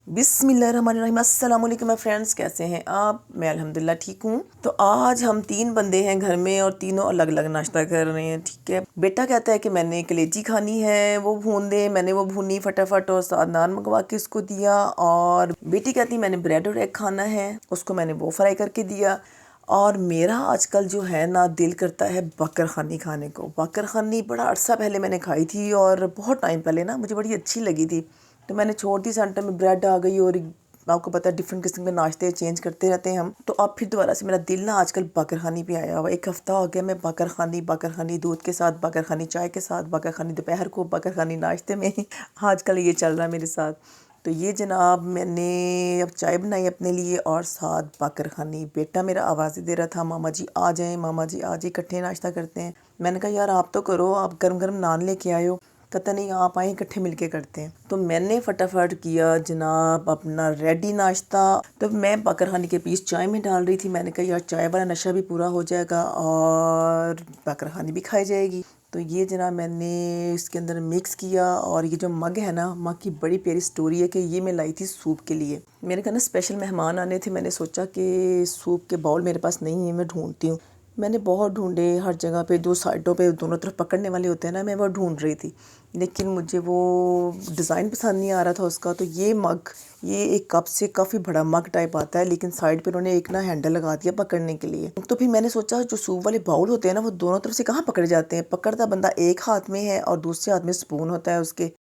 बिस्मिल्लाहिर्रहमानिर्रहीम। अस्सलाम वालेकुम माय फ्रेंड्स, कैसे हैं आप? मैं अल्हम्दुलिल्लाह ठीक हूँ। तो आज हम 3 बंदे हैं घर में और तीनों अलग अलग नाश्ता कर रहे हैं। ठीक है, बेटा कहता है कि मैंने कलेजी खानी है, वो भून दे। मैंने वो भूनी फटाफट और साथ नान मंगवा के उसको दिया। और बेटी कहती मैंने ब्रेड और एग खाना है, उसको मैंने वो फ्राई करके दिया। और मेरा आजकल जो है ना दिल करता है बकर ख़ानी खाने को। बकर ख़ानी बड़ा अरसा पहले मैंने खाई थी और बहुत टाइम पहले ना मुझे बड़ी अच्छी लगी थी, तो मैंने छोड़ दी। सेंटर में ब्रेड आ गई और आपको पता है डिफरेंट किस्म के नाश्ते चेंज करते रहते हैं हम। तो अब फिर दोबारा से मेरा दिल ना आजकल बकर ख़ानी पे आया हुआ। 1 हफ़्ता हो गया मैं बकर ख़ानी दूध के साथ, बकर ख़ानी चाय के साथ, बकर ख़ानी दोपहर को, बकर ख़ानी नाश्ते में आजकल ये चल रहा है मेरे साथ। तो ये जनाब मैंने अब चाय बनाई अपने लिए और साथ बकर ख़ानी। बेटा मेरा आवाज़ें दे रहा था, मामा जी आ जाएं, मामा जी आ जाए, इकट्ठे नाश्ता करते हैं। मैंने कहा यार आप तो करो, आप गर्म गर्म नान लेके आए हो। कहता नहीं आप आए इकट्ठे मिलके करते हैं। तो मैंने फटाफट किया जनाब अपना रेडी नाश्ता। तो मैं बकर ख़ानी के पीस चाय में डाल रही थी। मैंने कहा यार चाय वाला नशा भी पूरा हो जाएगा और बकर ख़ानी भी खाई जाएगी। तो ये जनाब मैंने इसके अंदर मिक्स किया। और ये जो मग है ना, मग की बड़ी प्यारी स्टोरी है कि ये मैं लाई थी सूप के लिए। मेरे घर ना स्पेशल मेहमान आने थे। मैंने सोचा कि सूप के बाउल मेरे पास नहीं है, मैं ढूंढती हूँ। मैंने बहुत ढूंढे हर जगह पे, 2 साइडों पे दोनों तरफ पकड़ने वाले होते हैं ना, मैं वो ढूंढ रही थी, लेकिन मुझे वो डिज़ाइन पसंद नहीं आ रहा था उसका। तो ये मग, ये एक कप से काफ़ी बड़ा मग टाइप आता है, लेकिन साइड पे उन्होंने एक ना हैंडल लगा दिया पकड़ने के लिए। तो फिर मैंने सोचा जो सूप वाले बाउल होते हैं ना, वो दोनों तरफ से कहाँ पकड़े जाते हैं। पकड़ता बंदा एक हाथ में है और दूसरे हाथ में स्पून होता है उसके।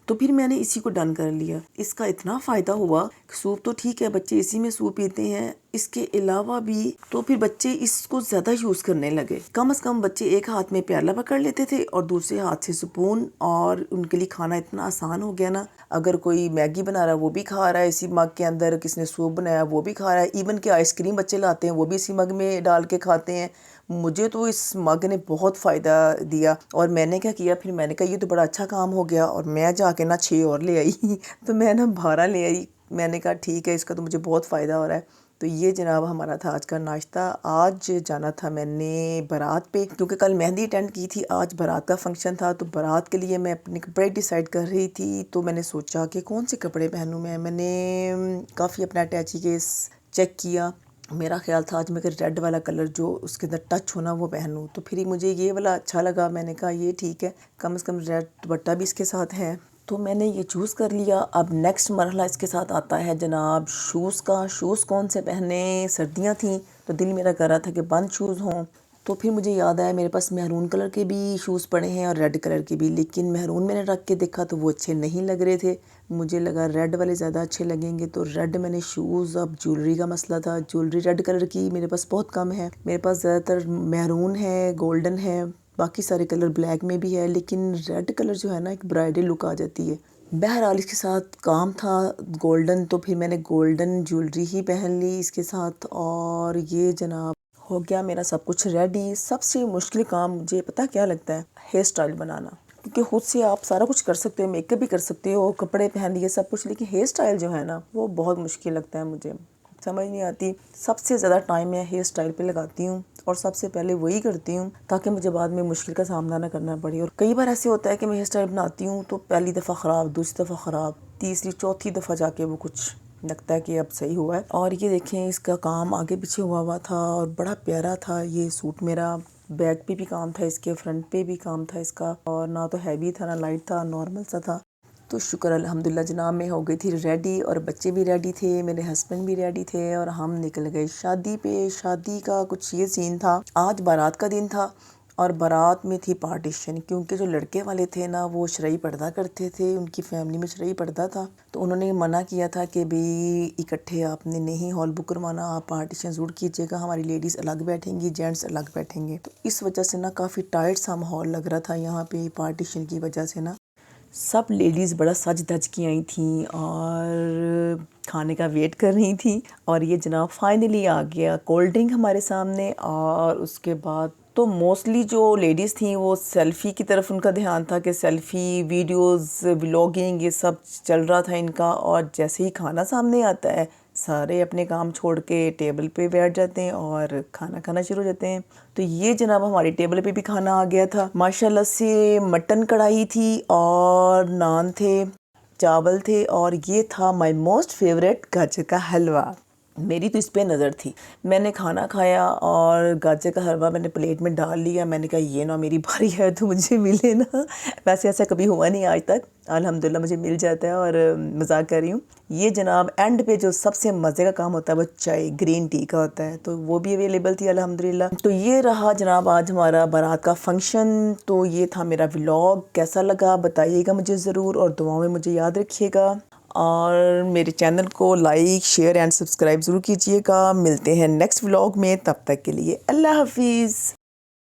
तो फिर मैंने इसी को डन कर लिया। इसका इतना फ़ायदा हुआ कि सूप तो ठीक है बच्चे इसी में सूप पीते हैं, इसके अलावा भी तो फिर बच्चे इसको ज़्यादा यूज़ करने लगे। कम से कम बच्चे एक हाथ में प्याला पकड़ लेते थे और दूसरे हाथ से स्पून, और उनके लिए खाना इतना आसान हो गया ना। अगर कोई मैगी बना रहा है वो भी खा रहा है इसी मग के अंदर, किसने सूप बनाया वो भी खा रहा है। इवन कि आइसक्रीम बच्चे लाते हैं वो भी इसी मग में डाल के खाते हैं। मुझे तो इस मग ने बहुत फ़ायदा दिया। और मैंने क्या किया फिर, मैंने कहा ये तो बड़ा अच्छा काम हो गया, और मैं जाके ना 6 और ले आई तो मैं ना 12 ले आई। मैंने कहा ठीक है, इसका तो मुझे बहुत फ़ायदा हो रहा है। तो ये जनाब हमारा था आज का नाश्ता। आज जाना था मैंने बारात पे, क्योंकि कल मेहंदी अटेंड की थी, आज बारात का फंक्शन था। तो बारात के लिए मैं अपने कपड़े डिसाइड कर रही थी। तो मैंने सोचा कि कौन से कपड़े पहनूँ मैं। मैंने काफ़ी अपना अटैची केस चेक किया। मेरा ख्याल था आज मैं रेड वाला कलर जो उसके अंदर टच होना वो पहनूँ। तो फिर मुझे ये वाला अच्छा लगा। मैंने कहा ये ठीक है, कम से कम रेड दुपट्टा भी इसके साथ है। तो मैंने ये चूज़ कर लिया। अब नेक्स्ट मरहला इसके साथ आता है जनाब शूज़ का। शूज़ कौन से पहने, सर्दियाँ थी तो दिल मेरा कर रहा था कि बंद शूज़ हों। तो फिर मुझे याद आया मेरे पास मैरून कलर के भी शूज़ पड़े हैं और रेड कलर के भी, लेकिन मैरून मैंने रख के देखा तो वो अच्छे नहीं लग रहे थे। मुझे लगा रेड वाले ज़्यादा अच्छे लगेंगे, तो रेड मैंने शूज़। अब ज्वेलरी का मसला था, ज्वेलरी रेड कलर की मेरे पास बहुत कम है। मेरे पास ज़्यादातर मैरून है, गोल्डन है, बाकी सारे कलर ब्लैक में भी है, लेकिन रेड कलर जो है ना एक ब्राइडल लुक आ जाती है। बहरहाल इसके साथ काम था गोल्डन, तो फिर मैंने गोल्डन ज्वेलरी ही पहन ली इसके साथ। और ये जनाब हो गया मेरा सब कुछ रेडी। सबसे मुश्किल काम मुझे पता क्या लगता है, हेयर स्टाइल बनाना। क्योंकि खुद से आप सारा कुछ कर सकते हो, मेकअप भी कर सकते हो, कपड़े पहन लिए सब कुछ, लेकिन हेयर स्टाइल जो है ना वो बहुत मुश्किल लगता है मुझे, समझ नहीं आती। सबसे ज़्यादा टाइम मैं हेयर स्टाइल पे लगाती हूँ और सबसे पहले वही करती हूँ ताकि मुझे बाद में मुश्किल का सामना ना करना पड़े। और कई बार ऐसे होता है कि मैं हेयर स्टाइल बनाती हूँ तो पहली दफ़ा ख़राब, दूसरी दफ़ा ख़राब, तीसरी चौथी दफ़ा जाके वो कुछ लगता है कि अब सही हुआ है। और ये देखें इसका काम आगे पीछे हुआ था और बड़ा प्यारा था ये सूट मेरा। बैक पे भी काम था इसके, फ्रंट पे भी काम था इसका, और ना तो हैवी था ना लाइट था, नॉर्मल सा था। तो शुक्र अल्हम्दुलिल्लाह जनाब मैं हो गई थी रेडी, और बच्चे भी रेडी थे, मेरे हस्बैंड भी रेडी थे, और हम निकल गए शादी पे। शादी का कुछ ये सीन था, आज बारात का दिन था और बारात में थी पार्टीशन। क्योंकि जो लड़के वाले थे ना वो शरई पर्दा करते थे, उनकी फैमिली में शरई पर्दा था, तो उन्होंने मना किया था कि भाई इकट्ठे आपने नहीं हॉल बुक करवाना, आप पार्टीशन ज़रूर कीजिएगा, हमारी लेडीज़ अलग बैठेंगी, जेंट्स अलग बैठेंगे। तो इस वजह से ना काफ़ी टाइट सा माहौल लग रहा था यहाँ पे पार्टीशन की वजह से ना। सब लेडीज़ बड़ा सज धज की आई थी और खाने का वेट कर रही थी। और ये जनाब फाइनली आ गया कोल्ड ड्रिंक हमारे सामने। और उसके बाद तो मोस्टली जो लेडीज़ थी वो सेल्फ़ी की तरफ उनका ध्यान था कि सेल्फ़ी, वीडियोस, व्लॉगिंग ये सब चल रहा था इनका। और जैसे ही खाना सामने आता है सारे अपने काम छोड़ के टेबल पे बैठ जाते हैं और खाना खाना शुरू हो जाते हैं। तो ये जनाब हमारी टेबल पे भी खाना आ गया था। माशाल्लाह से मटन कढ़ाई थी और नान थे, चावल थे और ये था माय मोस्ट फेवरेट गाजर का हलवा। मेरी तो इस पे नज़र थी। मैंने खाना खाया और गाजर का हलवा मैंने प्लेट में डाल लिया। मैंने कहा ये ना मेरी बारी है तो मुझे मिले ना। वैसे ऐसा कभी हुआ नहीं आज तक, अल्हम्दुलिल्लाह मुझे मिल जाता है। और मजाक कर रही हूँ। ये जनाब एंड पे जो सबसे मज़े का काम होता है वो चाय ग्रीन टी का होता है, तो वो भी अवेलेबल थी अल्हम्दुलिल्लाह। तो ये रहा जनाब आज हमारा बारात का फंक्शन। तो ये था मेरा व्लॉग, कैसा लगा बताइएगा मुझे ज़रूर और दुआओं में मुझे याद रखिएगा। और मेरे चैनल को लाइक शेयर एंड सब्सक्राइब ज़रूर कीजिएगा। मिलते हैं नेक्स्ट व्लॉग में, तब तक के लिए अल्लाह हाफिज़।